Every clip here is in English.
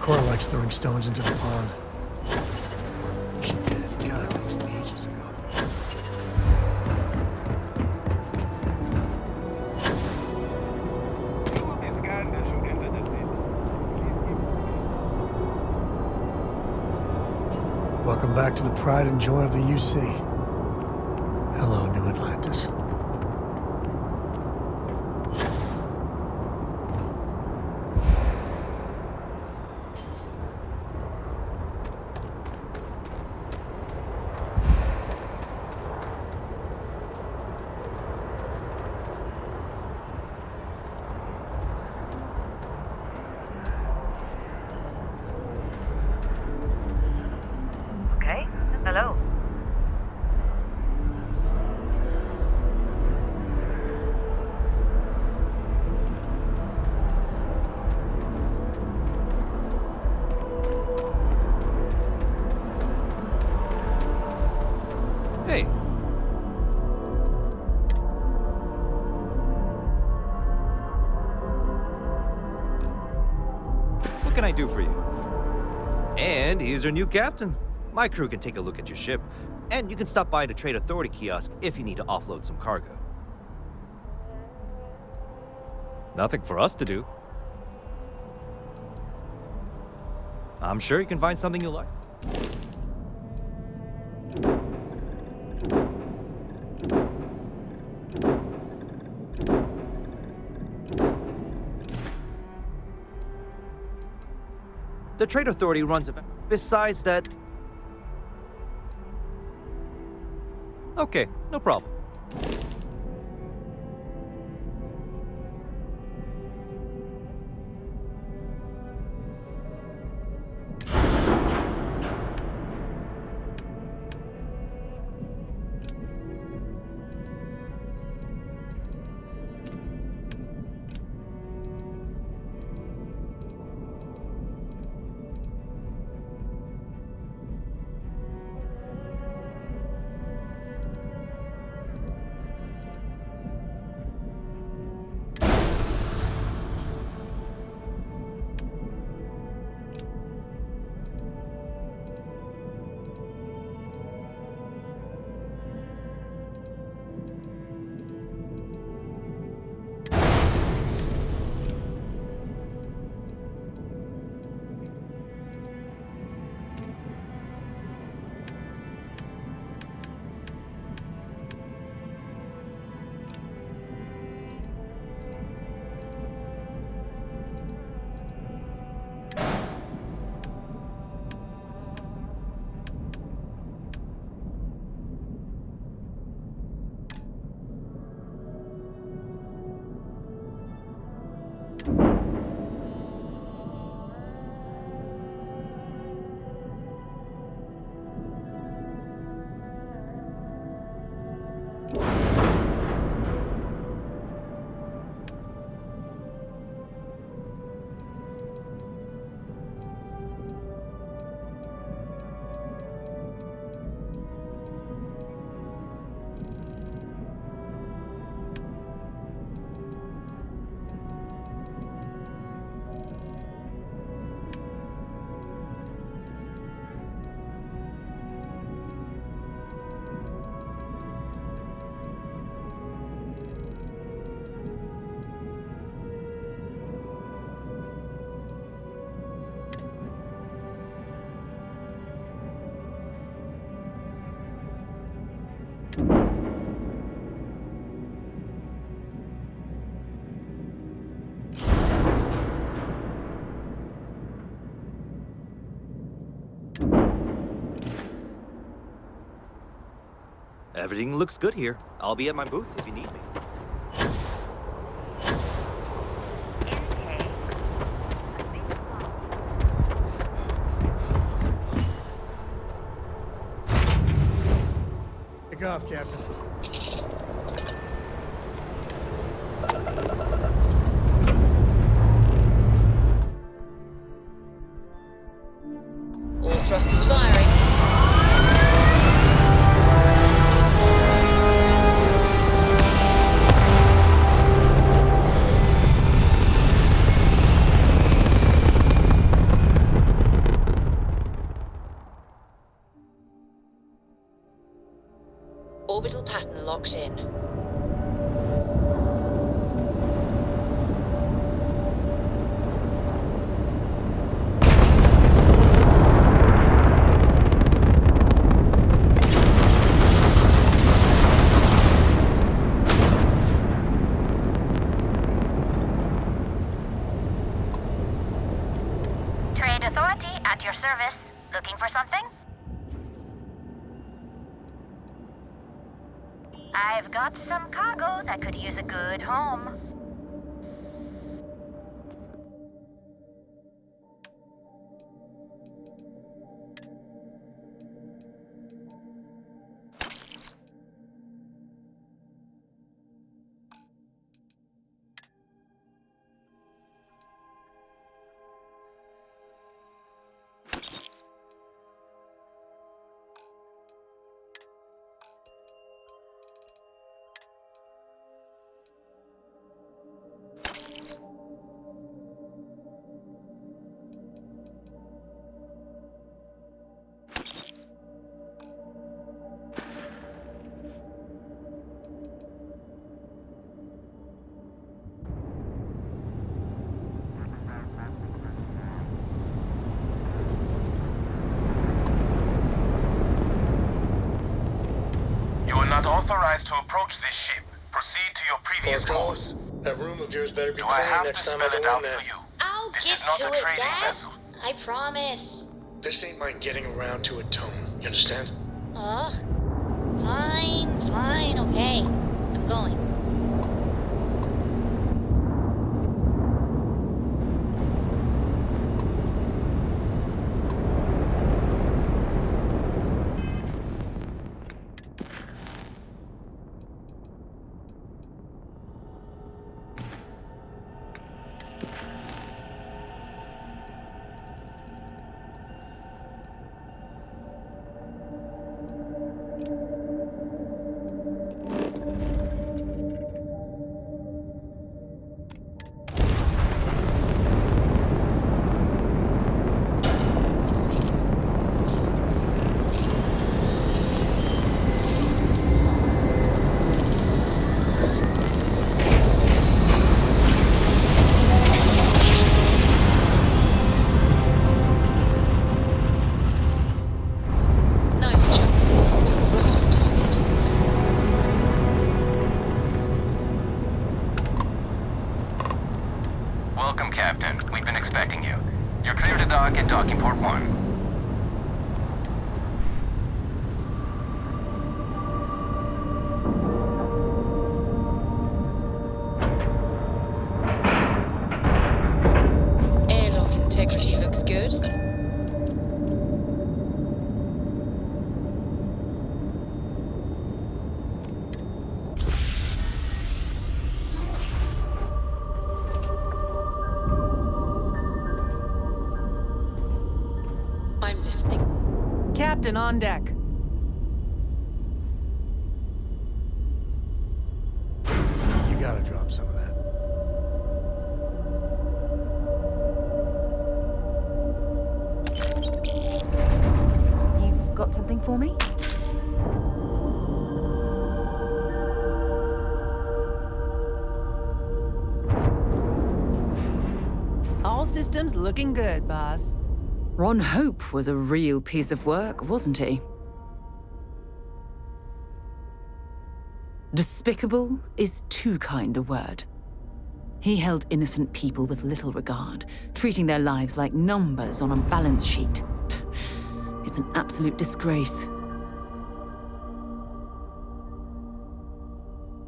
Cora likes throwing stones into the pond. She did. God, that was ages ago. Welcome back to the pride and joy of the UC. Hello, New Atlantis. Hello. Hey. What can I do for you? And here's your new captain. My crew can take a look at your ship, and you can stop by the Trade Authority kiosk if you need to offload some cargo. Nothing for us to do. I'm sure you can find something you like. The Trade Authority runs events. Besides that... Okay, no problem. Everything looks good here. I'll be at my booth if you need me. Take off, Captain. All thrusters firing. locked in. Trade Authority at your service. Looking for something? I've got some cargo that could use a good home. Not authorized to approach this ship. Proceed to your previous course. That room of yours better be Do I clean have to next time spell I it go out in there. for you? I'll This get is not to a it, trading Dad. vessel. I promise. This ain't my getting around to a tone. You understand? Fine, okay. I'm going. Nice job. You're right on target. Welcome, Captain. We've been expecting you. You're clear to dock at docking port 1. Airlock integrity looks good. I'm listening. Captain on deck. You gotta drop some of that. You've got something for me? All systems looking good, boss. Ron Hope was a real piece of work, wasn't he? Despicable is too kind a word. He held innocent people with little regard, treating their lives like numbers on a balance sheet. It's an absolute disgrace.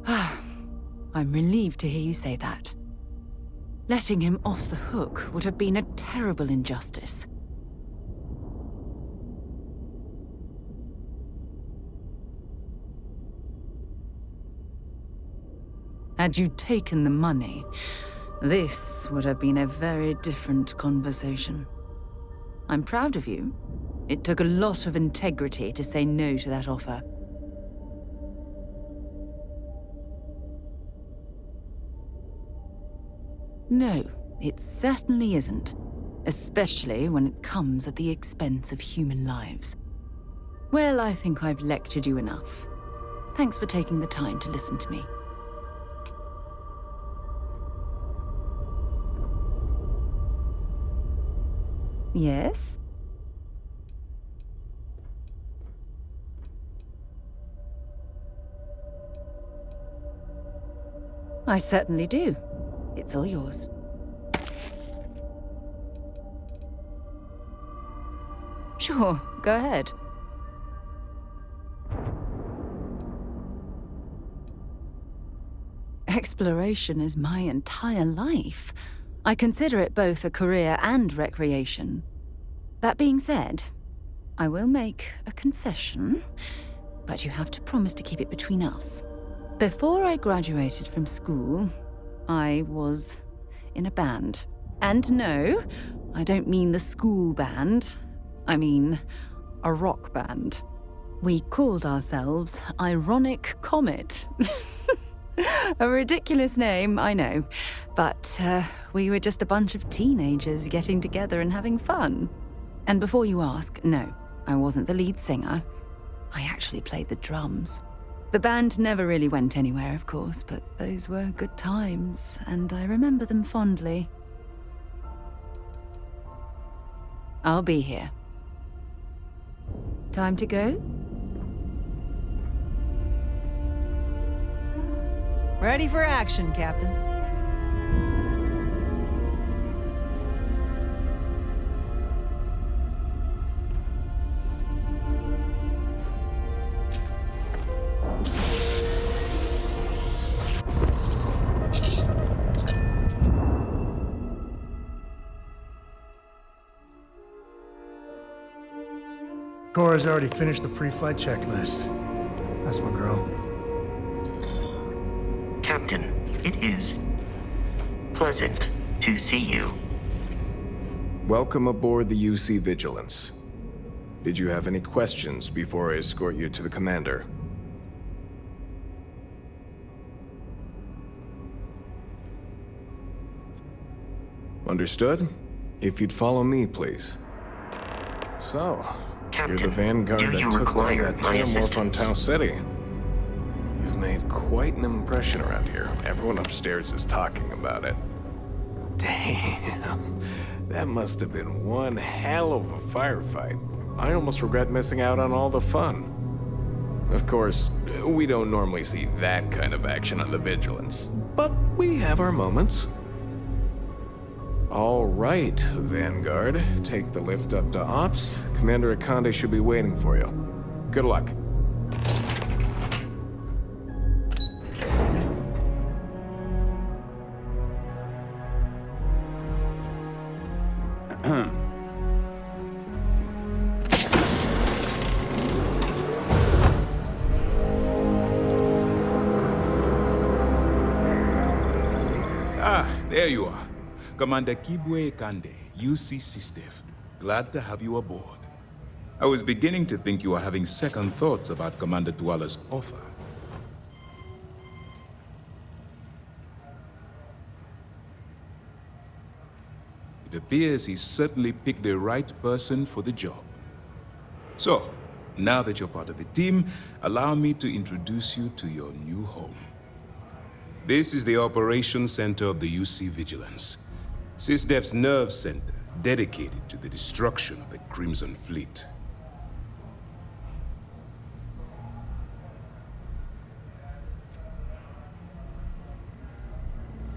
I'm relieved to hear you say that. Letting him off the hook would have been a terrible injustice. Had you taken the money, this would have been a very different conversation. I'm proud of you. It took a lot of integrity to say no to that offer. No, it certainly isn't. Especially when it comes at the expense of human lives. Well, I think I've lectured you enough. Thanks for taking the time to listen to me. Yes? I certainly do. It's all yours. Sure, go ahead. Exploration is my entire life. I consider it both a career and recreation. That being said, I will make a confession, but you have to promise to keep it between us. Before I graduated from school, I was in a band. And no, I don't mean the school band. I mean a rock band. We called ourselves Ironic Comet. A ridiculous name, I know. But we were just a bunch of teenagers getting together and having fun. And before you ask, no, I wasn't the lead singer. I actually played the drums. The band never really went anywhere, of course, but those were good times, and I remember them fondly. I'll be here. Time to go? Ready for action, Captain. Cora's already finished the pre-flight checklist. That's my girl. Captain, it is pleasant to see you. Welcome aboard the UC Vigilance. Did you have any questions before I escort you to the commander? Understood? If you'd follow me, please. So, Captain, you're the vanguard do that you took down require that my tamorph on assistance? Tau City. You've made quite an impression around here. Everyone upstairs is talking about it. Damn, that must have been one hell of a firefight. I almost regret missing out on all the fun. Of course, we don't normally see that kind of action on the Vigilance, but we have our moments. All right, Vanguard. Take the lift up to Ops. Commander Akande should be waiting for you. Good luck. There you are. Commander Kibwe Kande, UC SysDev. Glad to have you aboard. I was beginning to think you were having second thoughts about Commander Tuala's offer. It appears he's certainly picked the right person for the job. So, now that you're part of the team, allow me to introduce you to your new home. This is the Operations Center of the UC Vigilance, SysDev's nerve center dedicated to the destruction of the Crimson Fleet.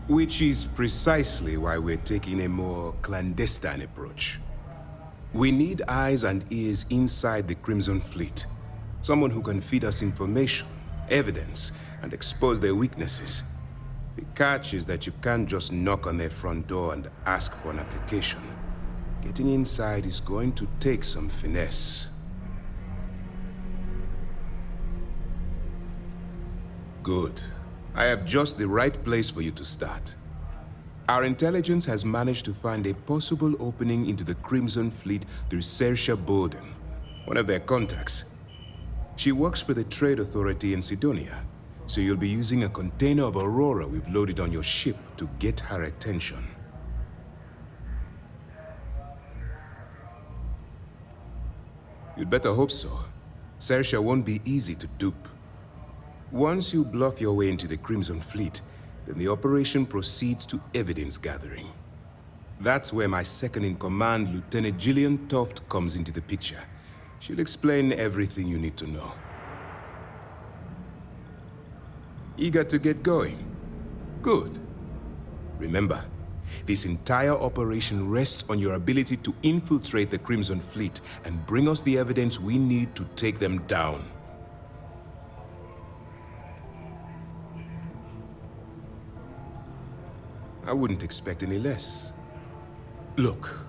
Which is precisely why we're taking a more clandestine approach. We need eyes and ears inside the Crimson Fleet. Someone who can feed us information, evidence, and expose their weaknesses. The catch is that you can't just knock on their front door and ask for an application. Getting inside is going to take some finesse. Good. I have just the right place for you to start. Our intelligence has managed to find a possible opening into the Crimson Fleet through Saoirse Bowden, one of their contacts. She works for the Trade Authority in Sidonia, so you'll be using a container of Aurora we've loaded on your ship to get her attention. You'd better hope so. Saoirse won't be easy to dupe. Once you bluff your way into the Crimson Fleet, then the operation proceeds to evidence gathering. That's where my second-in-command, Lieutenant Gillian Toft, comes into the picture. She'll explain everything you need to know. Eager to get going? Good. Remember, this entire operation rests on your ability to infiltrate the Crimson Fleet and bring us the evidence we need to take them down. I wouldn't expect any less. Look,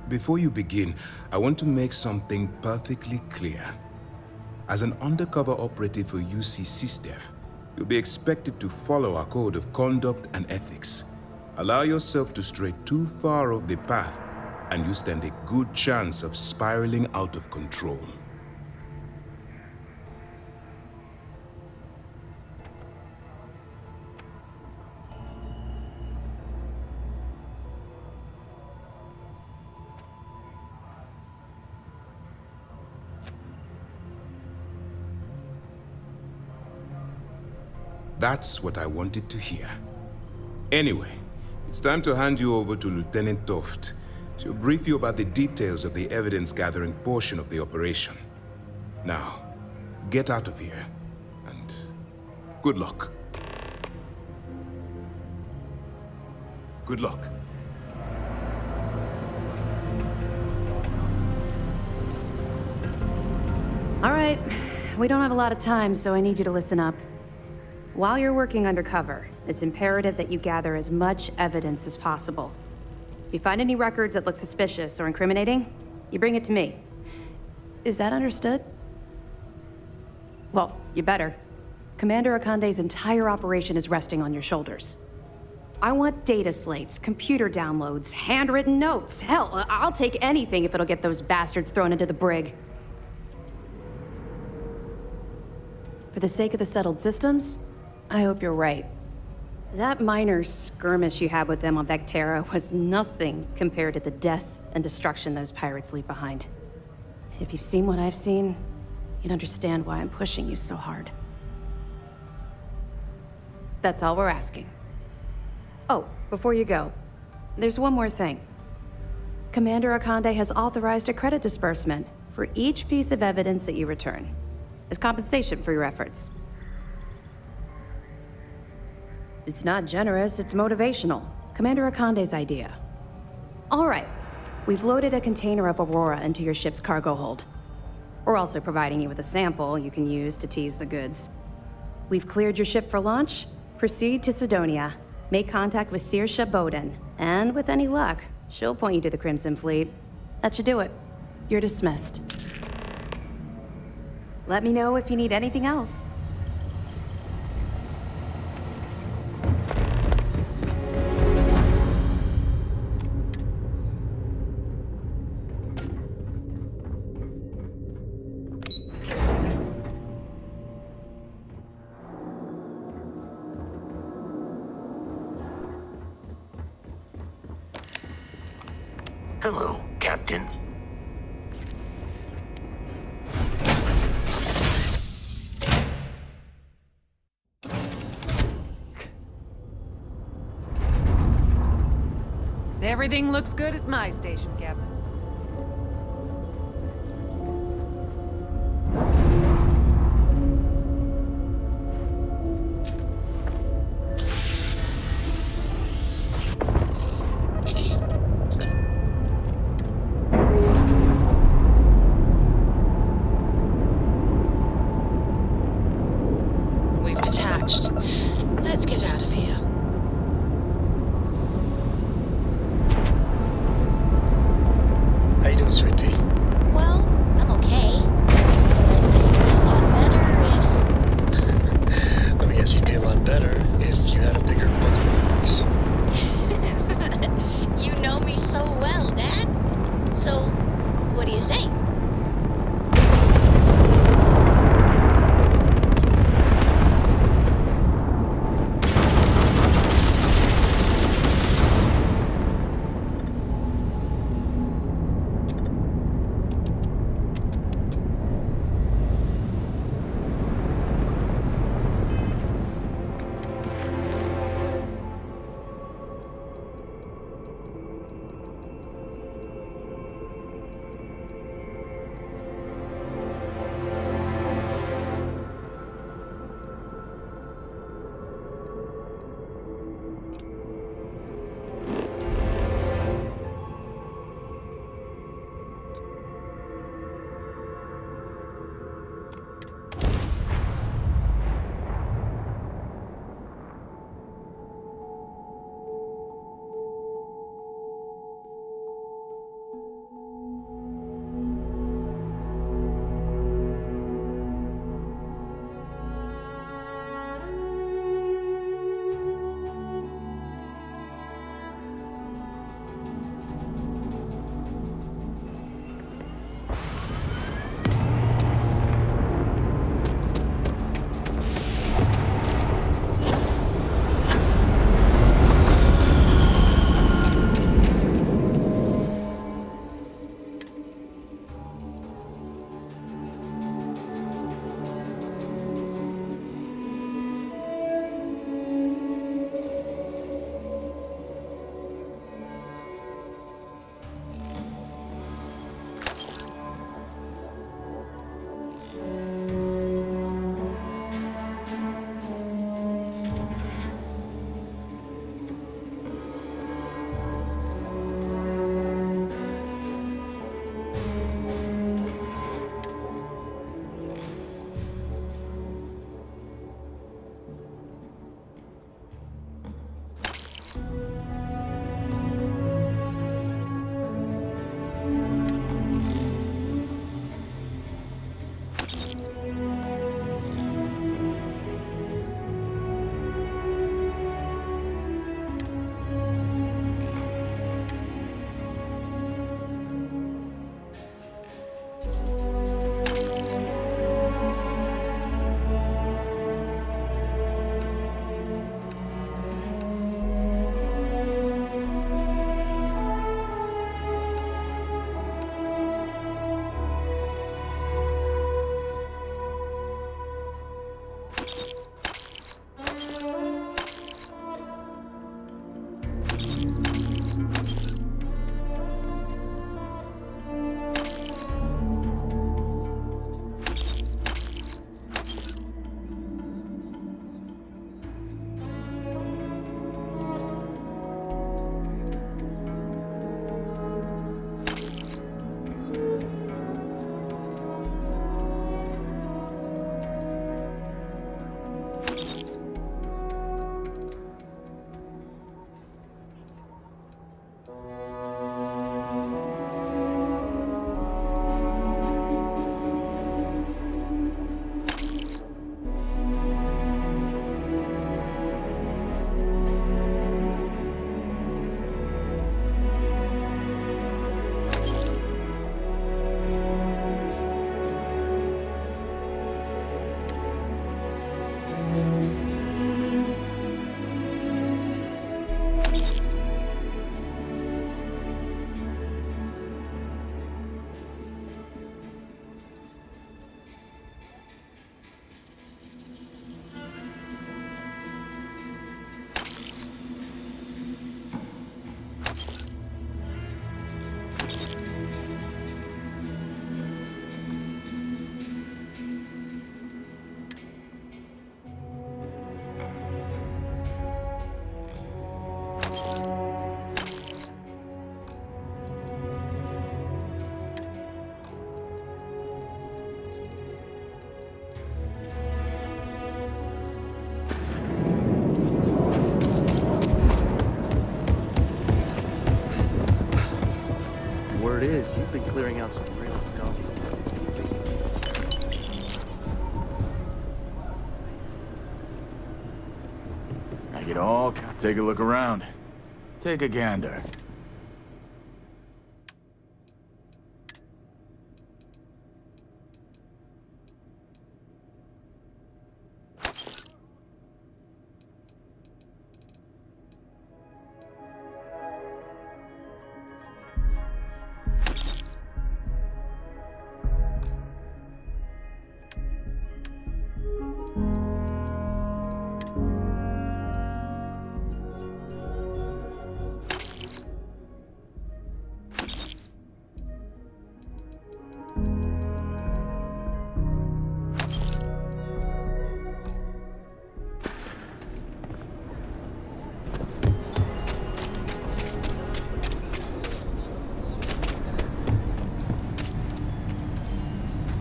before you begin, I want to make something perfectly clear. As an undercover operative for UC SysDef, you'll be expected to follow our code of conduct and ethics. Allow yourself to stray too far off the path, and you stand a good chance of spiraling out of control. That's what I wanted to hear. Anyway, it's time to hand you over to Lieutenant Toft. She'll brief you about the details of the evidence-gathering portion of the operation. Now, get out of here, and good luck. Good luck. All right, we don't have a lot of time, so I need you to listen up. While you're working undercover, it's imperative that you gather as much evidence as possible. If you find any records that look suspicious or incriminating, you bring it to me. Is that understood? Well, you better. Commander Akande's entire operation is resting on your shoulders. I want data slates, computer downloads, handwritten notes. Hell, I'll take anything if it'll get those bastards thrown into the brig. For the sake of the settled systems, I hope you're right. That minor skirmish you had with them on Vectera was nothing compared to the death and destruction those pirates leave behind. If you've seen what I've seen, you'd understand why I'm pushing you so hard. That's all we're asking. Oh, before you go, there's one more thing. Commander Akande has authorized a credit disbursement for each piece of evidence that you return, as compensation for your efforts. It's not generous, it's motivational. Commander Akande's idea. All right, we've loaded a container of Aurora into your ship's cargo hold. We're also providing you with a sample you can use to tease the goods. We've cleared your ship for launch. Proceed to Sidonia. Make contact with Saoirse Bowden, and with any luck, she'll point you to the Crimson Fleet. That should do it. You're dismissed. Let me know if you need anything else. Hello, Captain. Everything looks good at my station, Captain. We've detached. Let's get out of here. How you doing, sweetie? Well, I'm okay. But I'd be a lot better if... Let me guess, you'd be a lot better if you had a bigger book of words. You know me so well, Dad. So, what do you say? Word is, you've been clearing out some real stuff. I get all. Take a look around. Take a gander.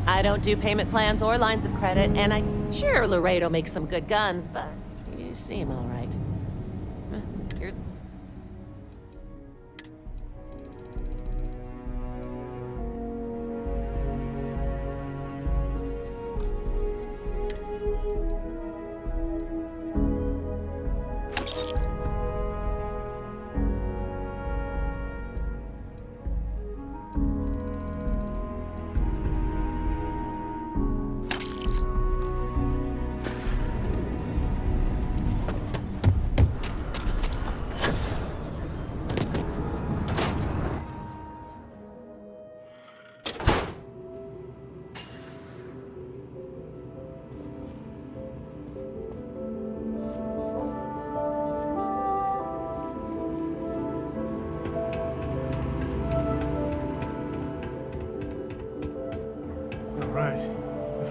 I don't do payment plans or lines of credit, and sure, Laredo makes some good guns, but you seem all right. Here's...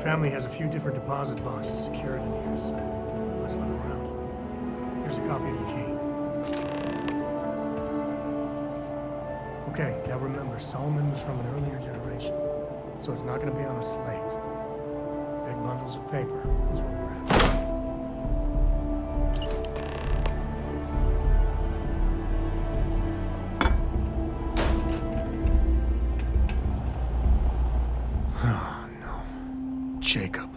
Family has a few different deposit boxes secured in here, so let's look around. Here's a copy of the key. Okay, now remember, Solomon was from an earlier generation, so it's not going to be on a slate. Big bundles of paper is what we're after. Jacob.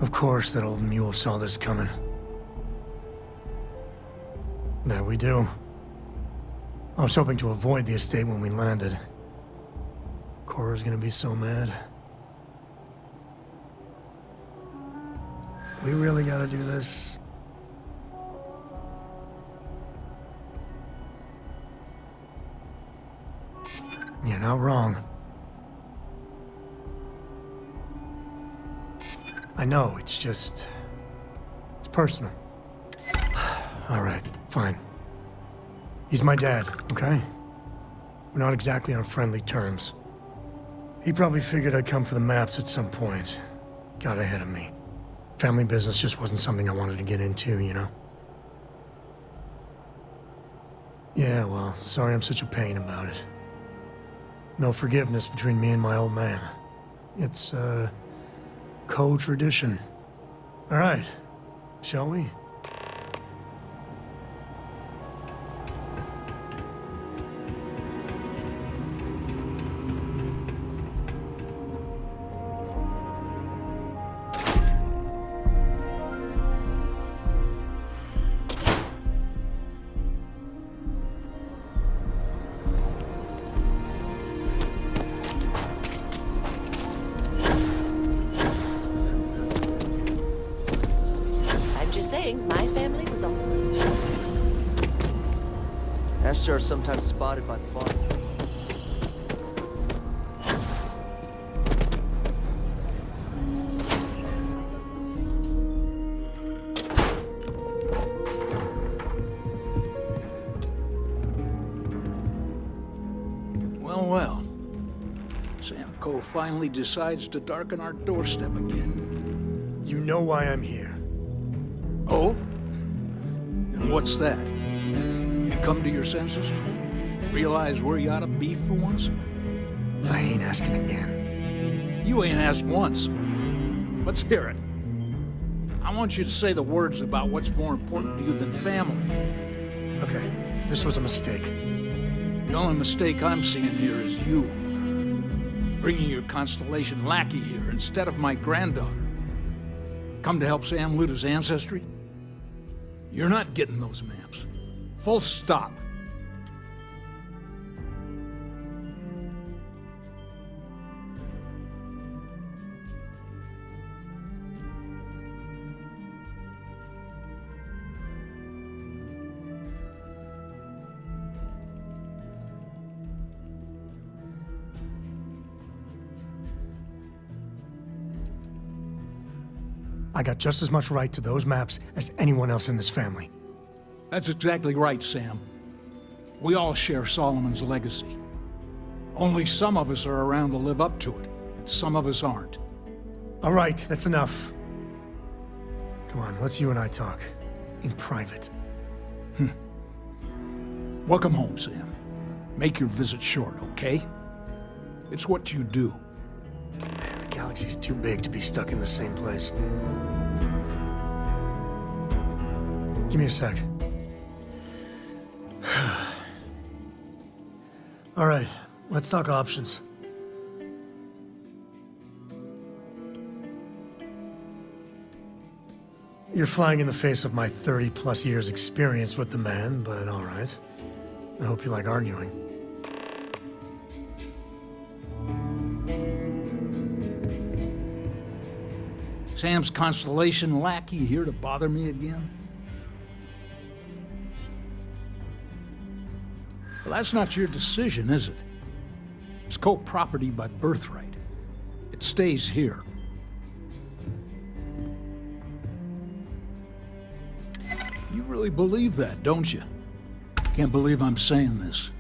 Of course that old mule saw this coming. There we do. I was hoping to avoid the estate when we landed. Cora's gonna be so mad. We really gotta do this. You're not wrong. I know, it's just... it's personal. Alright, fine. He's my dad, okay? We're not exactly on friendly terms. He probably figured I'd come for the maps at some point. Got ahead of me. Family business just wasn't something I wanted to get into, you know? Yeah, well, sorry I'm such a pain about it. No forgiveness between me and my old man. It's, co-tradition. All right, shall we? My family was on the list. Ashtar are sometimes spotted by the farm. Well, well. Sam Coe finally decides to darken our doorstep again. You know why I'm here. Oh? And what's that? You come to your senses? Realize where you ought to be for once? I ain't asking again. You ain't asked once. Let's hear it. I want you to say the words about what's more important to you than family. Okay, this was a mistake. The only mistake I'm seeing here is you. Bringing your Constellation lackey here instead of my granddaughter. Come to help Sam loot his ancestry? You're not getting those maps. Full stop. I got just as much right to those maps as anyone else in this family. That's exactly right, Sam. We all share Solomon's legacy. Only some of us are around to live up to it, and some of us aren't. All right, that's enough. Come on, let's you and I talk. In private. Welcome home, Sam. Make your visit short, okay? It's what you do. The galaxy's too big to be stuck in the same place. Give me a sec. All right, let's talk options. You're flying in the face of my 30-plus years experience with the man, but all right. I hope you like arguing. Sam's Constellation lackey here to bother me again? Well, that's not your decision, is it? It's co-property by birthright. It stays here. You really believe that, don't you? Can't believe I'm saying this.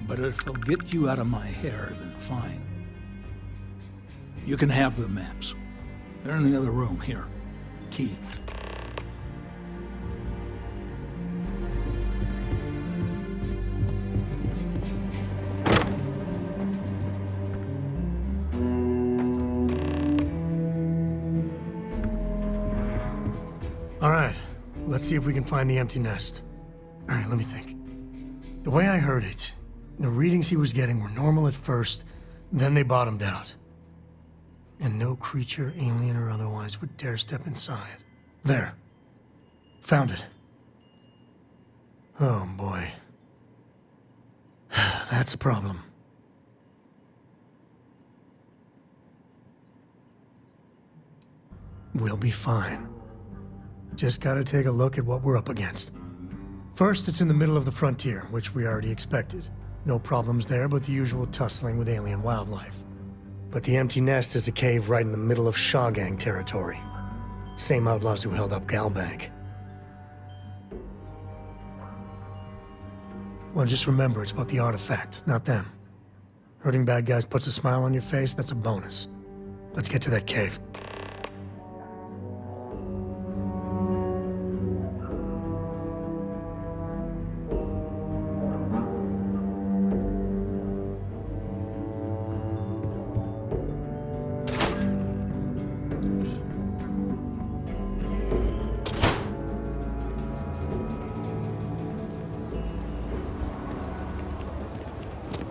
But if it'll get you out of my hair, then fine. You can have the maps. They're in the other room, here. Key. All right, let's see if we can find the empty nest. All right, let me think. The way I heard it, the readings he was getting were normal at first, then they bottomed out. And no creature, alien or otherwise, would dare step inside. There. Found it. Oh, boy. That's a problem. We'll be fine. Just gotta take a look at what we're up against. First, it's in the middle of the frontier, which we already expected. No problems there, but the usual tussling with alien wildlife. But the empty nest is a cave right in the middle of Shaw Gang territory. Same outlaws who held up Galbank. Well, just remember, it's about the artifact, not them. Hurting bad guys puts a smile on your face, that's a bonus. Let's get to that cave.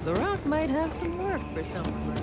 The rock might have some work for someone.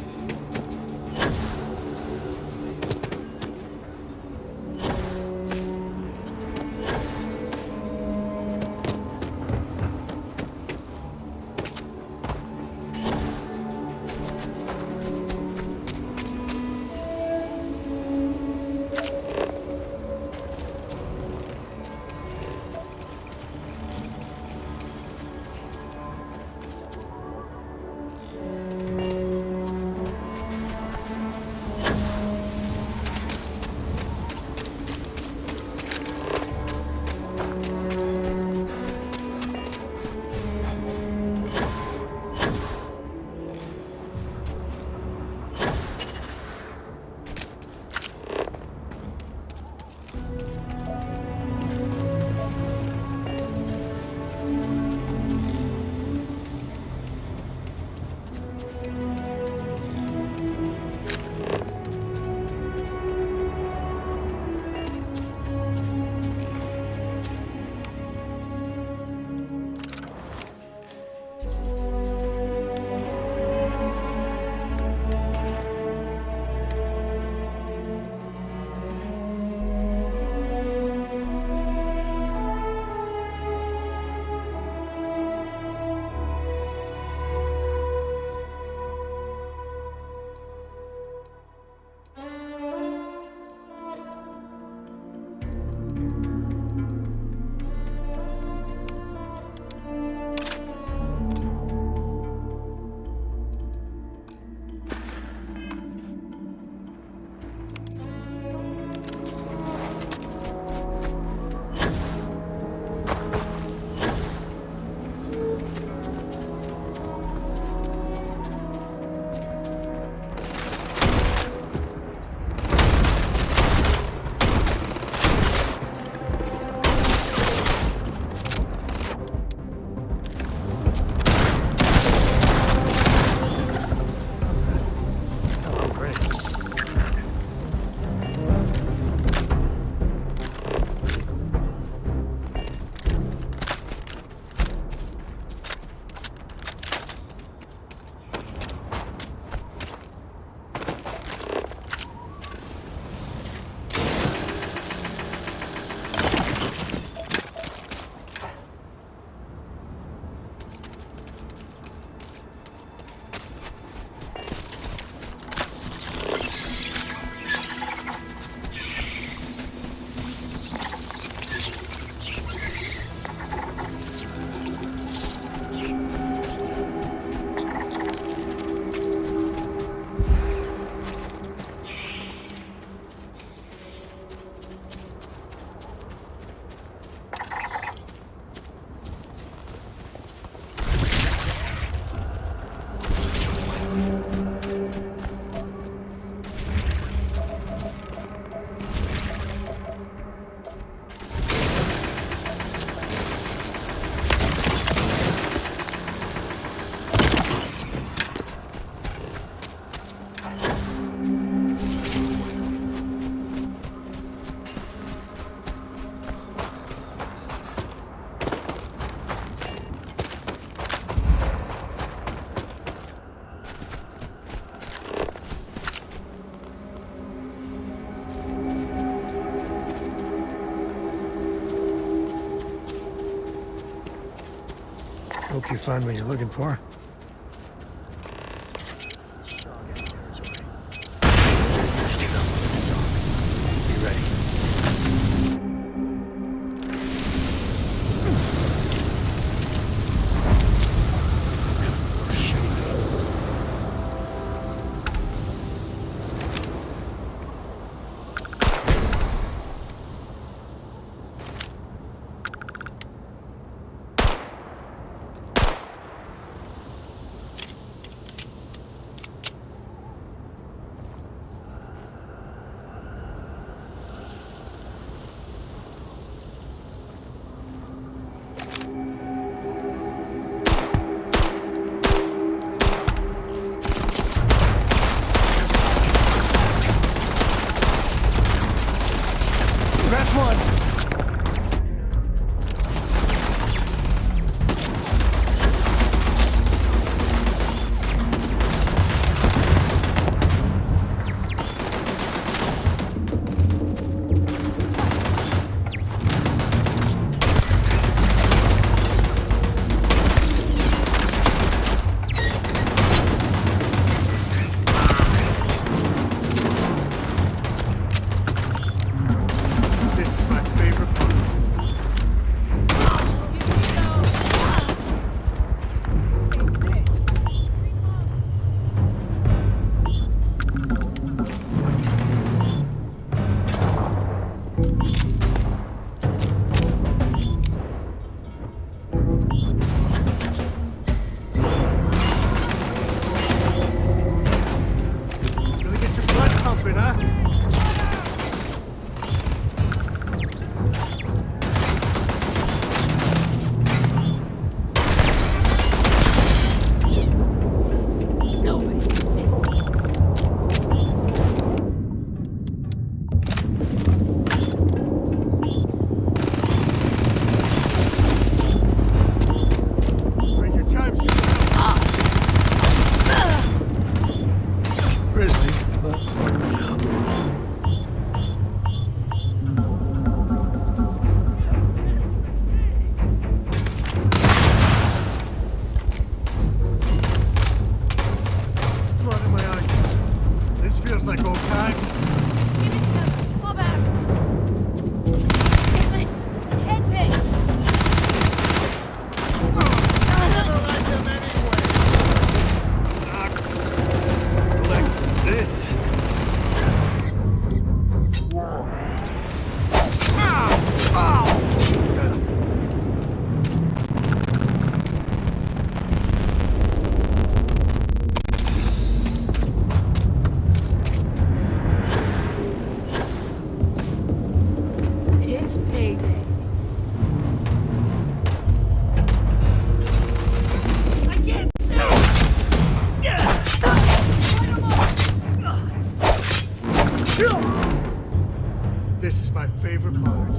Hope you find what you're looking for. Be ready. That's one. This is my favorite part. Gonna get your blood pumping, huh? Afraid your time's Grizzly, but blood in my eyes. This feels like old times. Fall back. Heads in. Like this. It's payday. I can't This is my favorite part.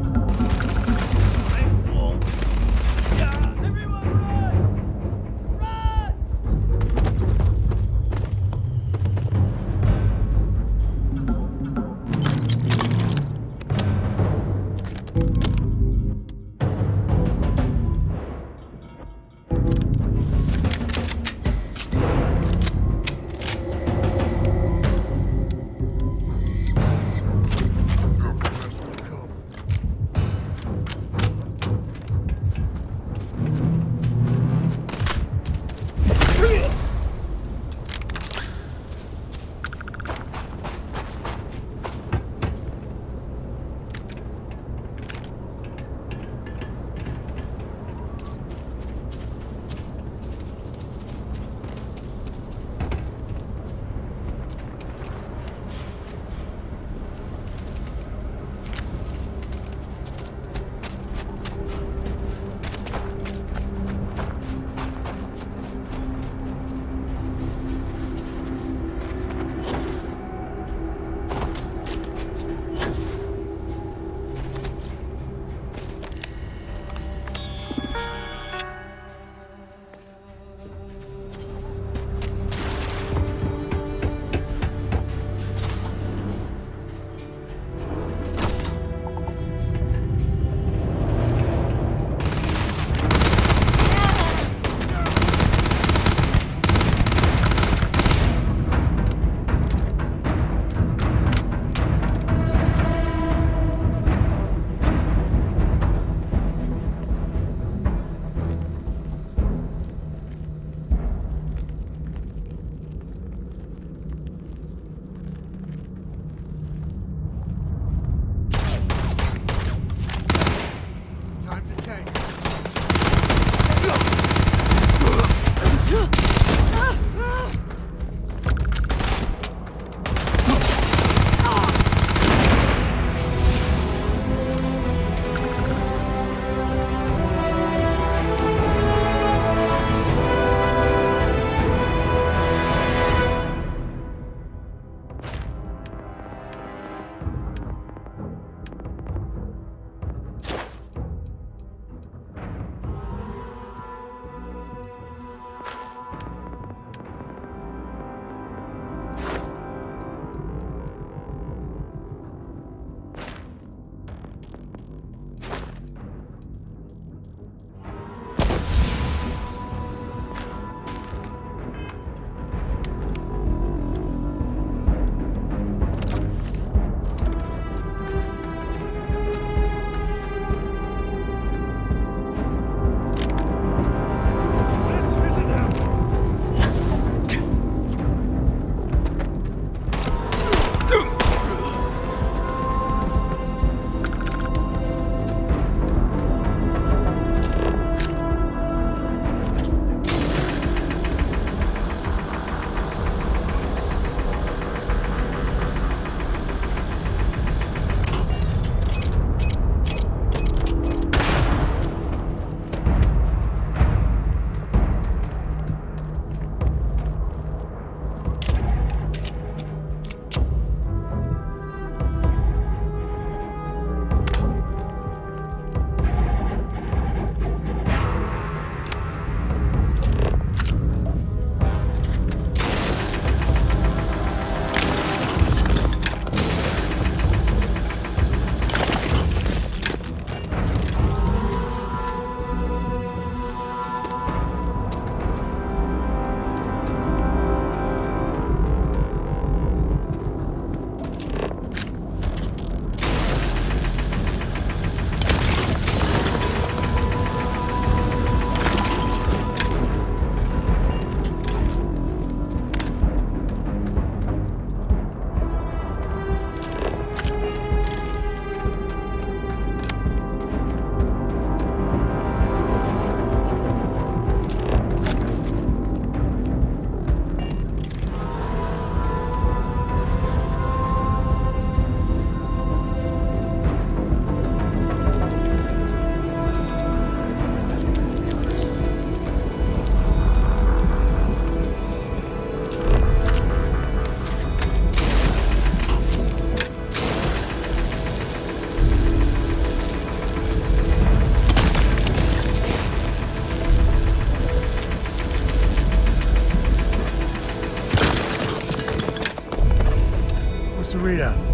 What's the readout?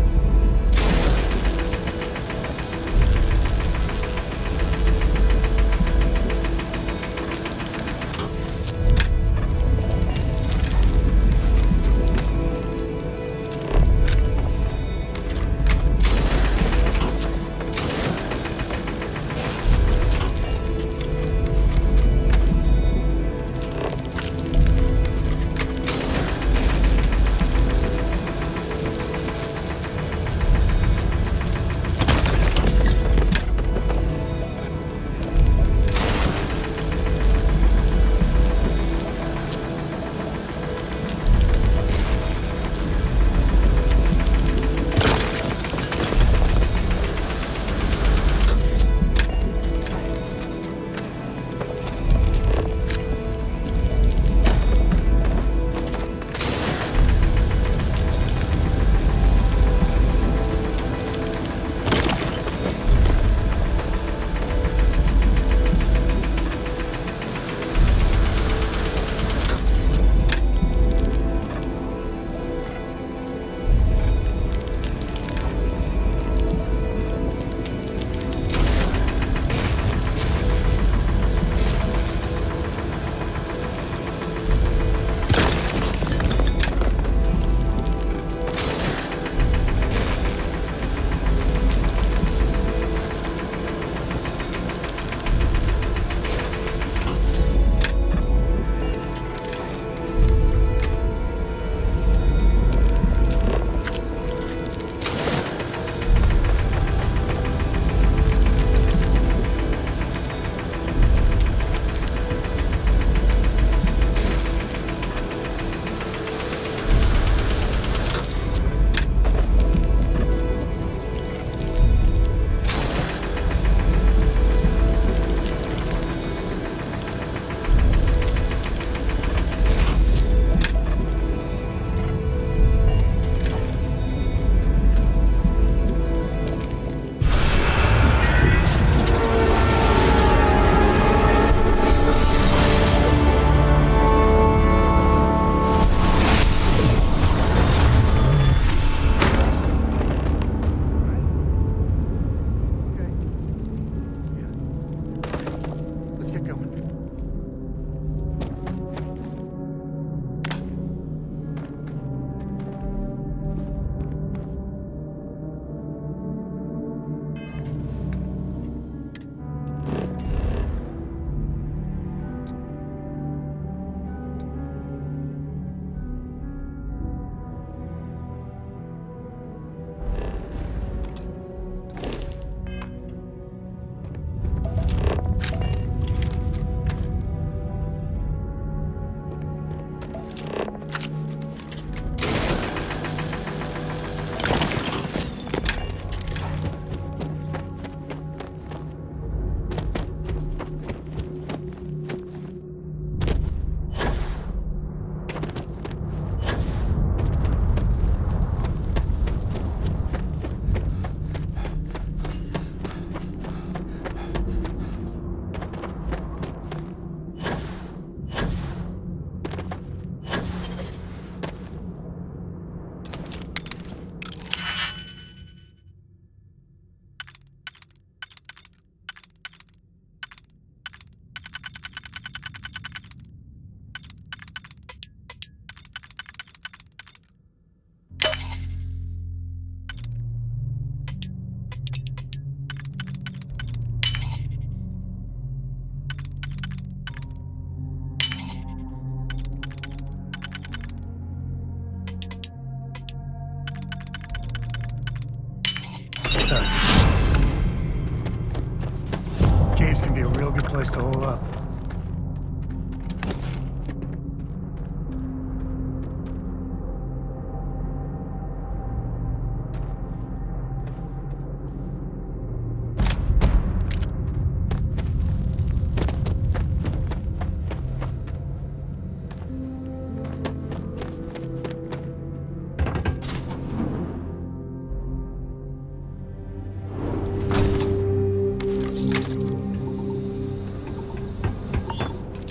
Caves can be a real good place to hole up.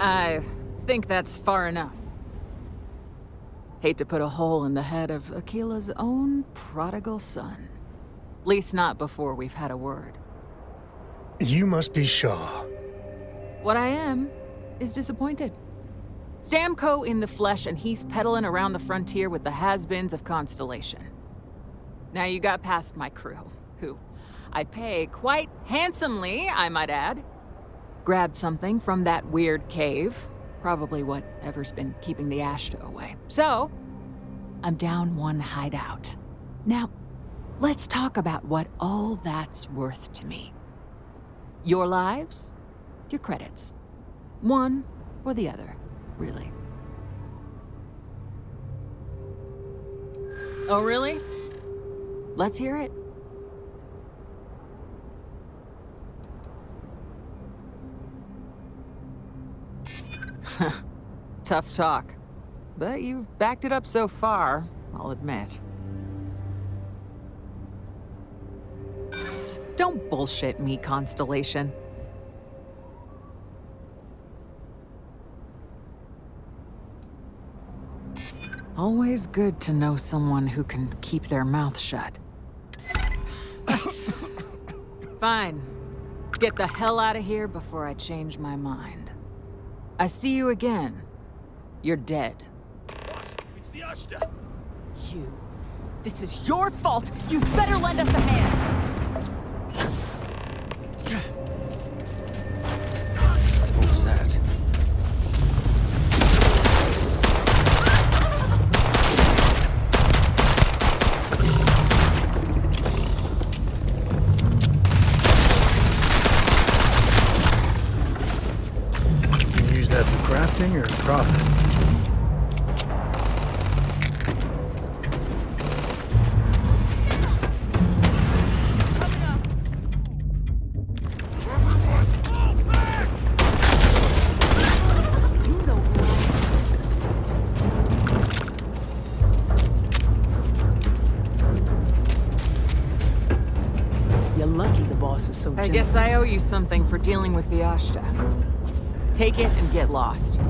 I think that's far enough. Hate to put a hole in the head of Akila's own prodigal son. Least not before we've had a word. You must be Shaw. What I am is disappointed. Samco in the flesh, and he's peddling around the frontier with the has-beens of Constellation. Now you got past my crew, who I pay quite handsomely, I might add. Grabbed something from that weird cave. Probably whatever's been keeping the Ashta away. So, I'm down one hideout. Now, let's talk about what all that's worth to me. Your lives, your credits. One or the other, really. Oh, really? Let's hear it. Tough talk. But you've backed it up so far, I'll admit. Don't bullshit me, Constellation. Always good to know someone who can keep their mouth shut. Fine. Get the hell out of here before I change my mind. I see you again. You're dead. It's the Ashta. You. This is your fault. You better lend us a hand. What was that? That for crafting or profit? You're lucky the boss is so generous. I guess I owe you something for dealing with the Ashta. Take it and get lost.